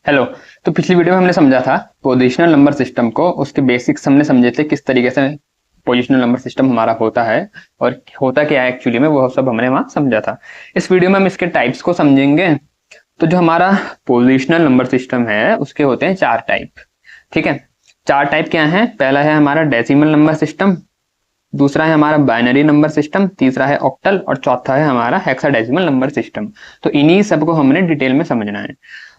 Hello. तो पिछली video में हमने समझा था पोजिशनल नंबर सिस्टम को, उसके बेसिक्स हमने समझे थे किस तरीके से पोजिशनल नंबर सिस्टम हमारा होता है और होता क्या है एक्चुअली में, वो सब हमने वहाँ समझा था। इस वीडियो में हम इसके टाइप्स को समझेंगे। तो जो हमारा पोजिशनल नंबर सिस्टम है उसके होते हैं 4 टाइप। ठीक है, 4 टाइप क्या है? पहला है हमारा डेसिमल नंबर सिस्टम, दूसरा है हमारा बाइनरी नंबर सिस्टम, तीसरा है ऑक्टल और चौथा है हमारा हेक्साडेसिमल नंबर सिस्टम। तो इन्हीं सबको हमने डिटेल में समझना है।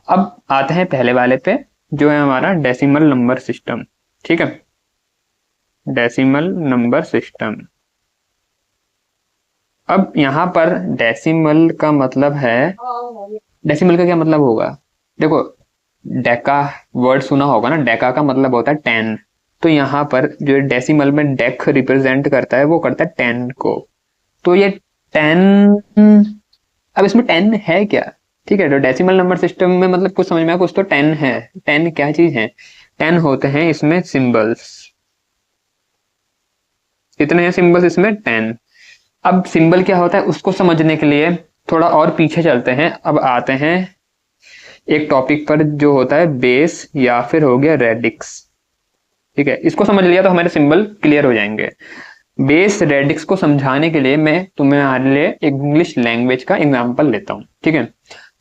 अब आते हैं पहले वाले पे, जो है हमारा डेसिमल नंबर सिस्टम। ठीक है, डेसिमल नंबर सिस्टम। अब यहाँ पर डेसिमल का मतलब है, डेसिमल का क्या मतलब होगा? देखो, डेका वर्ड सुना होगा ना, डेका का मतलब होता है 10। तो यहाँ पर जो डेसिमल में डेक रिप्रेजेंट करता है वो करता है 10 को। तो ये 10, अब इसमें 10 है क्या? ठीक है, तो डेसिमल नंबर सिस्टम में मतलब कुछ समझ में आया, कुछ तो 10 है। 10 क्या चीज है? 10 होते हैं इसमें सिंबल्स। कितने हैं सिंबल्स इसमें? 10। अब सिंबल क्या होता है उसको समझने के लिए थोड़ा और पीछे चलते हैं। अब आते हैं एक टॉपिक पर जो होता है बेस या फिर हो गया रेडिक्स। ठीक है, इसको समझ लिया तो हमारे सिंबल क्लियर हो जाएंगे। बेस रेडिक्स को समझाने के लिए मैं तुम्हारे लिए एक इंग्लिश लैंग्वेज का एग्जांपल लेता हूँ। ठीक है,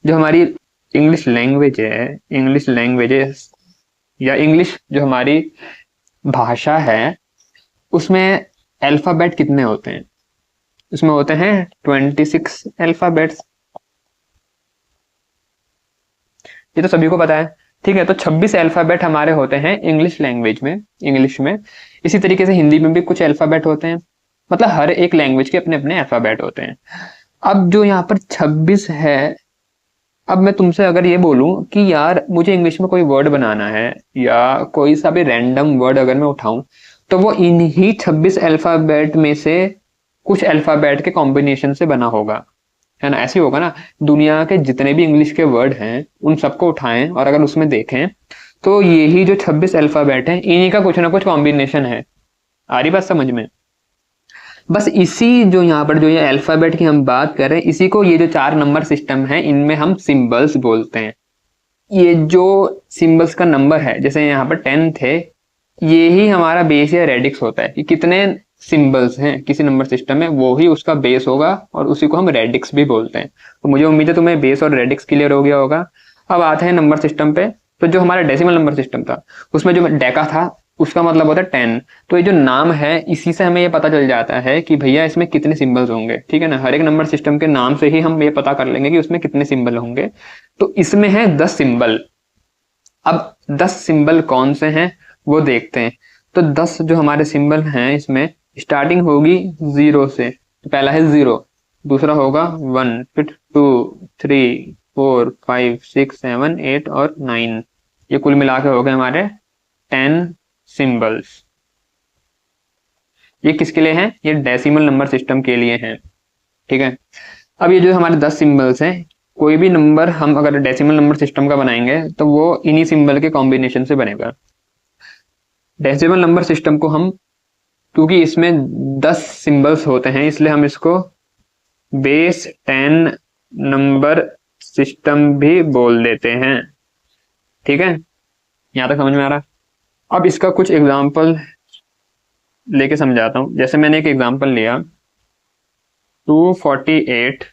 जो हमारी इंग्लिश लैंग्वेज है, इंग्लिश लैंग्वेजेस या इंग्लिश जो हमारी भाषा है, उसमें अल्फाबेट कितने होते हैं? उसमें होते हैं 26 अल्फाबेट्स। ये तो सभी को पता है। ठीक है, तो 26 अल्फाबेट हमारे होते हैं इंग्लिश लैंग्वेज में, इंग्लिश में। इसी तरीके से हिंदी में भी कुछ अल्फाबेट होते हैं। मतलब हर एक लैंग्वेज के अपने अपने अल्फाबेट होते हैं। अब जो यहाँ पर 26 है, अब मैं तुमसे अगर ये बोलूं कि यार मुझे इंग्लिश में कोई वर्ड बनाना है या कोई सा भी रैंडम वर्ड अगर मैं उठाऊं, तो वो इन्हीं 26 अल्फाबेट में से कुछ अल्फाबेट के कॉम्बिनेशन से बना होगा, है ना? ऐसे ही होगा ना। दुनिया के जितने भी इंग्लिश के वर्ड हैं उन सबको उठाएं और अगर उसमें देखें तो यही जो 26 अल्फाबेट हैं इन्हीं का कुछ ना कुछ कॉम्बिनेशन है। आ रही बात समझ में? बस इसी जो यहाँ पर जो ये अल्फाबेट की हम बात कर रहे हैं, इसी को ये जो 4 नंबर सिस्टम है इनमें हम सिंबल्स बोलते हैं। ये जो सिंबल्स का नंबर है, जैसे यहाँ पर 10 थे, ये ही हमारा बेस या रेडिक्स होता है कि कितने सिंबल्स हैं किसी नंबर सिस्टम में, वो ही उसका बेस होगा और उसी को हम रेडिक्स भी बोलते हैं। तो मुझे उम्मीद है तुम्हें बेस और रेडिक्स क्लियर हो गया होगा। अब आते हैं नंबर सिस्टम पे। तो जो हमारा डेसिमल नंबर सिस्टम था उसमें जो डेका था उसका मतलब होता है 10। तो ये जो नाम है इसी से हमें ये पता चल जाता है कि भैया इसमें कितने सिंबल्स होंगे। ठीक है ना, हर एक नंबर सिस्टम के नाम से ही हम ये पता कर लेंगे कि उसमें कितने सिंबल होंगे। तो इसमें है 10 सिंबल। अब 10 सिंबल कौन से हैं वो देखते हैं। तो 10 जो हमारे सिंबल हैं इसमें स्टार्टिंग होगी 0 से। तो पहला है 0, दूसरा होगा 1, फिर 2, 3, 4, 5, 6, 7, 8 और 9। ये कुल मिला के हो गए हमारे 10 सिंबल्स। ये किसके लिए हैं? ये डेसिमल नंबर सिस्टम के लिए हैं। ठीक है, अब ये जो हमारे 10 सिंबल्स हैं, कोई भी नंबर हम अगर डेसिमल नंबर सिस्टम का बनाएंगे तो वो इन्हीं सिंबल के कॉम्बिनेशन से बनेगा। डेसिमल नंबर सिस्टम को हम, क्योंकि इसमें 10 सिंबल्स होते हैं, इसलिए हम इसको बेस 10 नंबर सिस्टम भी बोल देते हैं। ठीक है, यहां तक समझ में आ रहा? अब इसका कुछ एग्जाम्पल लेके समझाता हूं। जैसे मैंने एक एग्जाम्पल लिया 248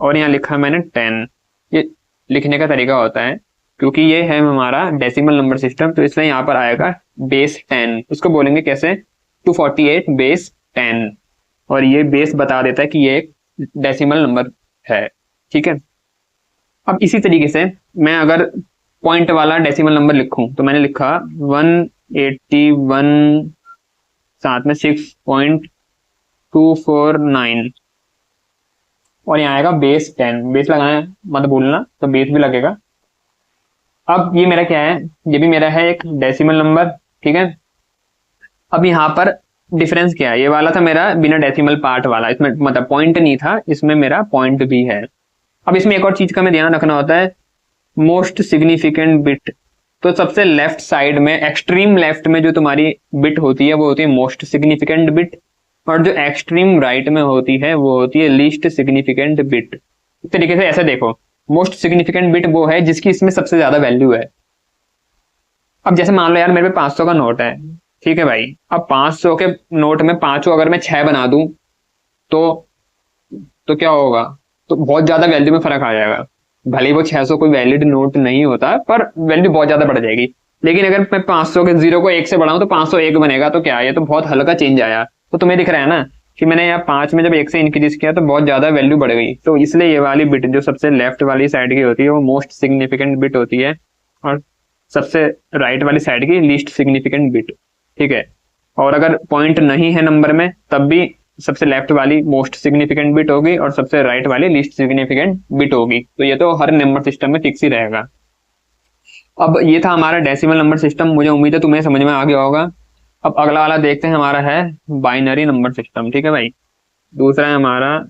और यहाँ लिखा मैंने 10। ये लिखने का तरीका होता है, क्योंकि ये है हमारा डेसिमल नंबर सिस्टम, तो इसलिए यहाँ पर आएगा बेस 10। उसको बोलेंगे कैसे? 248 बेस 10, और ये बेस बता देता है कि ये एक डेसिमल नंबर है। ठीक है, अब इसी तरीके से मैं अगर पॉइंट वाला डेसिमल नंबर लिखूं तो मैंने लिखा 181 साथ में 6.249 और यहाँ आएगा बेस 10। बेस लगाना मत भूलना, तो बेस भी लगेगा। अब ये मेरा क्या है? ये भी मेरा है एक डेसिमल नंबर। ठीक है, अब यहाँ पर डिफरेंस क्या है? ये वाला था मेरा बिना डेसिमल पार्ट वाला, इसमें मतलब पॉइंट नहीं था, इसमें मेरा पॉइंट भी है। अब इसमें एक और चीज का हमें ध्यान रखना होता है, मोस्ट सिग्निफिकेंट बिट। तो सबसे लेफ्ट साइड में, एक्सट्रीम लेफ्ट में जो तुम्हारी बिट होती है वो होती है मोस्ट सिग्निफिकेंट बिट, और जो एक्सट्रीम राइट में होती है वो होती है लीस्ट सिग्निफिकेंट बिट। इस तरीके से ऐसे देखो, मोस्ट सिग्निफिकेंट बिट वो है जिसकी इसमें सबसे ज्यादा वैल्यू है। अब जैसे मान लो यार मेरे पे 500 का नोट है, ठीक है भाई, अब 500 के नोट में पांचों अगर मैं 6 बना दूं तो क्या होगा, तो बहुत ज्यादा वैल्यू में फर्क आ जाएगा। भले ही वो 600 कोई वैलिड नोट नहीं होता, पर वैल्यू बहुत ज्यादा बढ़ जाएगी। लेकिन अगर मैं 500 के जीरो को 1 से बढ़ाऊं तो 501 बनेगा, तो क्या, ये तो बहुत हल्का चेंज आया। तो तुम्हें दिख रहा है ना कि मैंने यहाँ 5 में जब 1 से इंक्रीज किया तो बहुत ज्यादा वैल्यू बढ़ गई। तो इसलिए ये वाली बिट जो सबसे लेफ्ट वाली साइड की होती है वो मोस्ट सिग्निफिकेंट बिट होती है, और सबसे राइट वाली साइड की लीस्ट सिग्निफिकेंट बिट। ठीक है, और अगर पॉइंट नहीं है नंबर में तब भी सबसे लेफ्ट वाली मोस्ट सिग्निफिकेंट बिट होगी और सबसे राइट वाली लीस्ट सिग्निफिकेंट बिट होगी। तो ये तो हर नंबर सिस्टम में फिक्स ही रहेगा। अब ये था हमारा डेसिमल नंबर सिस्टम, मुझे उम्मीद है तुम्हें समझ में आ गया होगा। अब अगला वाला देखते हैं, हमारा है बाइनरी नंबर सिस्टम। ठीक है भाई, दूसरा है हमारा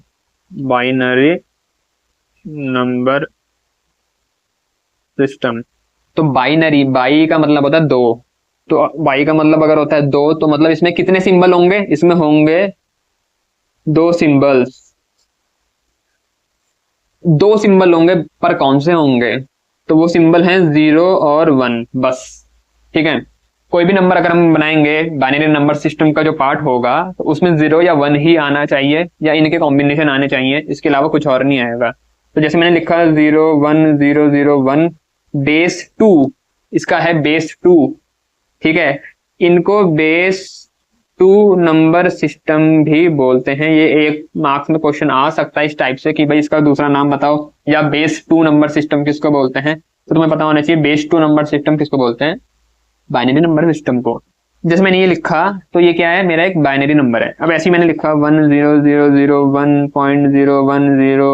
बाइनरी नंबर सिस्टम। तो बाइनरी, बाई का मतलब होता है दो, तो बाई का मतलब अगर होता है दो तो मतलब इसमें कितने सिंबल होंगे, इसमें होंगे दो सिंबल्स। दो सिंबल होंगे, पर कौन से होंगे, तो वो सिंबल हैं 0 और 1 बस। ठीक है, कोई भी नंबर अगर हम बनाएंगे बाइनरी नंबर सिस्टम का जो पार्ट होगा तो उसमें 0 या 1 ही आना चाहिए, या इनके कॉम्बिनेशन आने चाहिए, इसके अलावा कुछ और नहीं आएगा। तो जैसे मैंने लिखा 0 1 0 0 1 बेस 2, इसका है बेस 2। ठीक है, इनको बेस 2 नंबर सिस्टम भी बोलते हैं। ये एक मार्क्स में क्वेश्चन आ सकता है इस टाइप से कि भाई इसका दूसरा नाम बताओ, या बेस 2 नंबर सिस्टम किसको बोलते हैं। तो तुम्हें पता होना चाहिए बेस 2 नंबर सिस्टम किसको बोलते हैं, बाइनरी नंबर सिस्टम को। जैसे मैंने ये लिखा तो ये क्या है, मेरा एक बाइनरी नंबर है। अब ऐसे ही मैंने लिखा 1 0 0 0 1.0 1 0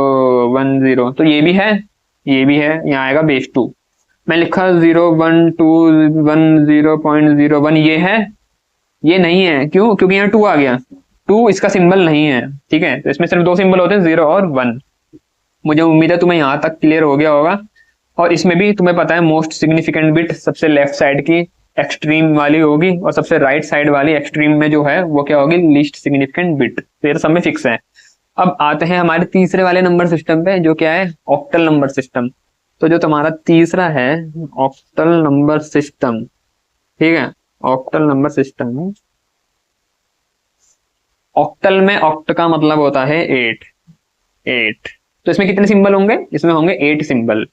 1 0, तो ये भी है, ये भी है, यहाँ आएगा बेस 2। मैं लिखा 0 1 2 1 0.01, ये नहीं है, क्यों, क्योंकि यहाँ 2 आ गया, 2 इसका सिंबल नहीं है। ठीक है, तो इसमें सिर्फ दो सिंबल होते हैं 0 और 1। मुझे उम्मीद है तुम्हें यहाँ तक क्लियर हो गया होगा। और इसमें भी तुम्हें पता है मोस्ट सिग्निफिकेंट बिट सबसे लेफ्ट साइड की एक्सट्रीम वाली होगी, और सबसे राइट साइड वाली एक्सट्रीम में जो है वो क्या होगी, लीस्ट सिग्निफिकेंट बिट। तो ये सब में फिक्स है। अब आते हैं हमारे तीसरे वाले नंबर सिस्टम पे, जो क्या है, ऑक्टल नंबर सिस्टम। तो जो तुम्हारा तीसरा है ऑक्टल नंबर सिस्टम, ठीक है, ऑक्टल नंबर सिस्टम। ऑक्टल में ऑक्ट का मतलब होता है 8, 8। तो इसमें कितने सिंबल होंगे, इसमें होंगे 8 सिंबल।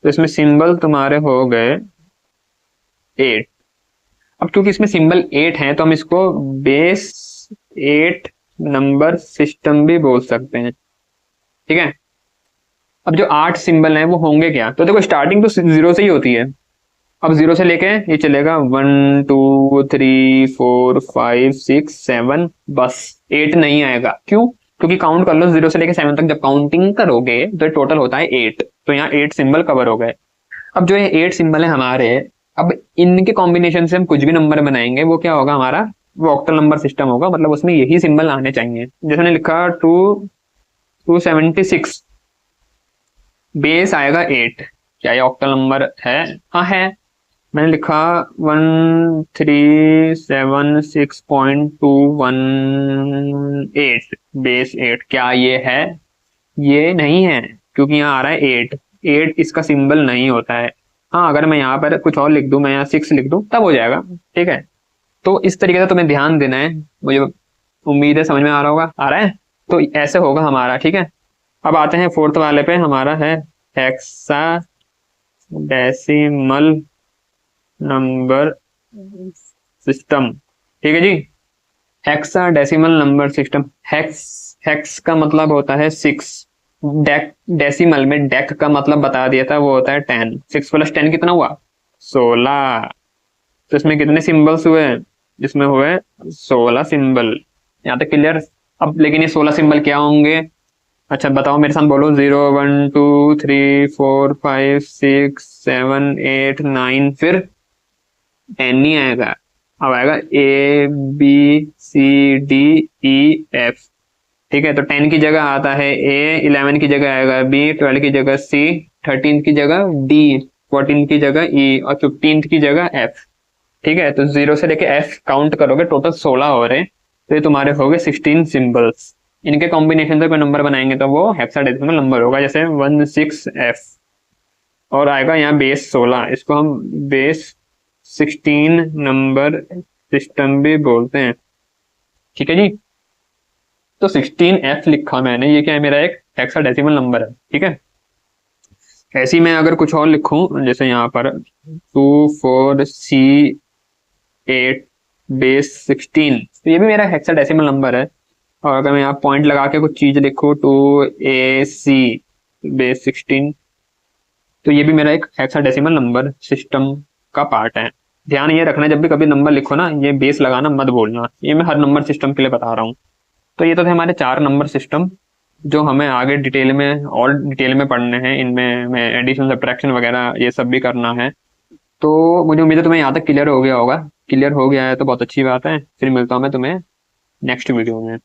तो इसमें सिंबल तुम्हारे हो गए 8। अब क्योंकि इसमें सिंबल 8 हैं तो हम इसको बेस 8 नंबर सिस्टम भी बोल सकते हैं। ठीक है, अब जो 8 सिंबल हैं वो होंगे क्या, तो देखो स्टार्टिंग तो 0 से ही होती है। अब 0 से लेके ये चलेगा 1 2 3 4 5 6 7, बस 8 नहीं आएगा। क्यों, क्योंकि काउंट कर लो 0 से लेके 7 तक जब काउंटिंग करोगे तो टोटल होता है 8, तो यहाँ 8 सिंबल कवर हो गए। अब जो ये 8 सिंबल है हमारे, अब इनके कॉम्बिनेशन से हम कुछ भी नंबर बनाएंगे वो क्या होगा हमारा, वो ऑक्टल नंबर सिस्टम होगा। मतलब उसमें यही सिंबल आने चाहिए। जैसे मैंने लिखा 276, बेस आएगा 8। क्या ये ऑक्टल नंबर है, हाँ है। मैंने लिखा 1376.218, बेस 8, क्या ये है, ये नहीं है, क्योंकि यहाँ आ रहा है 8, 8 इसका सिंबल नहीं होता है। हाँ, अगर मैं यहाँ पर कुछ और लिख दूं, मैं यहाँ 6 लिख दूं तब हो जाएगा। ठीक है, तो इस तरीके से तुम्हें ध्यान देना है। मुझे उम्मीद है समझ में आ रहा होगा, आ रहा है, तो ऐसे होगा हमारा। ठीक है, अब आते हैं फोर्थ वाले पे, हमारा है हेक्साडेसिमल नंबर सिस्टम। ठीक है जी, हेक्साडेसिमल नंबर सिस्टम। हेक्स का मतलब होता है 6, डेसिमल में डेक का मतलब बता दिया था, वो होता है 10। 6 + 10 कितना हुआ, 16। तो इसमें कितने सिंबल्स हुए, इसमें हुए 16 सिंबल। यहाँ तक क्लियर। अब लेकिन ये 16 सिंबल क्या होंगे, अच्छा बताओ मेरे साथ बोलो, 0 1 2 3 4 5 6 7 8 9, फिर 10 नहीं आएगा। अब आएगा ABCDEF। ठीक है, तो 10 की जगह आता है A, 11 की जगह आएगा B, 12 की जगह C, 13 की जगह D, 14 की जगह E, और 15 की जगह F। ठीक है, तो 0 से लेके F काउंट करोगे टोटल 16 हो रहे हैं। तो ये तुम्हारे हो गए 16 सिंबल्स। इनके कॉम्बिनेशन से कोई नंबर बनाएंगे तो वो हेक्साडेसिमल नंबर होगा, जैसे 16F, और आएगा यहाँ बेस 16, इसको हम बेस 16 नंबर सिस्टम भी बोलते हैं। ठीक है जी। तो 16F लिखा मैंने, ये क्या है, मेरा एक हेक्साडेसिमल नंबर है। ठीक है। ऐसे ही मैं अगर कुछ और लिखूं, जैसे यहाँ पर 24C8 बेस 16, तो ये भी मेरा हेक्साडेसिमल नंबर है। और अगर मैं यहाँ पॉइंट लगा के कुछ चीज लिखूं 2AC बेस 16, तो ये भी मेरा एक हेक्साडेसिमल नंबर सिस्टम का पार्ट है। ध्यान ये रखना, जब भी कभी नंबर लिखो ना, ये बेस लगाना मत भूलना। ये मैं हर नंबर सिस्टम के लिए बता रहा हूँ। तो ये तो थे हमारे 4 नंबर सिस्टम, जो हमें आगे डिटेल में और डिटेल में पढ़ने हैं। इनमें मैं एडिशन सब्ट्रैक्शन वगैरह ये सब भी करना है। तो मुझे उम्मीद है तुम्हें यहाँ तक क्लियर हो गया होगा। क्लियर हो गया है तो बहुत अच्छी बात है। फिर मिलता हूँ मैं तुम्हें नेक्स्ट वीडियो में।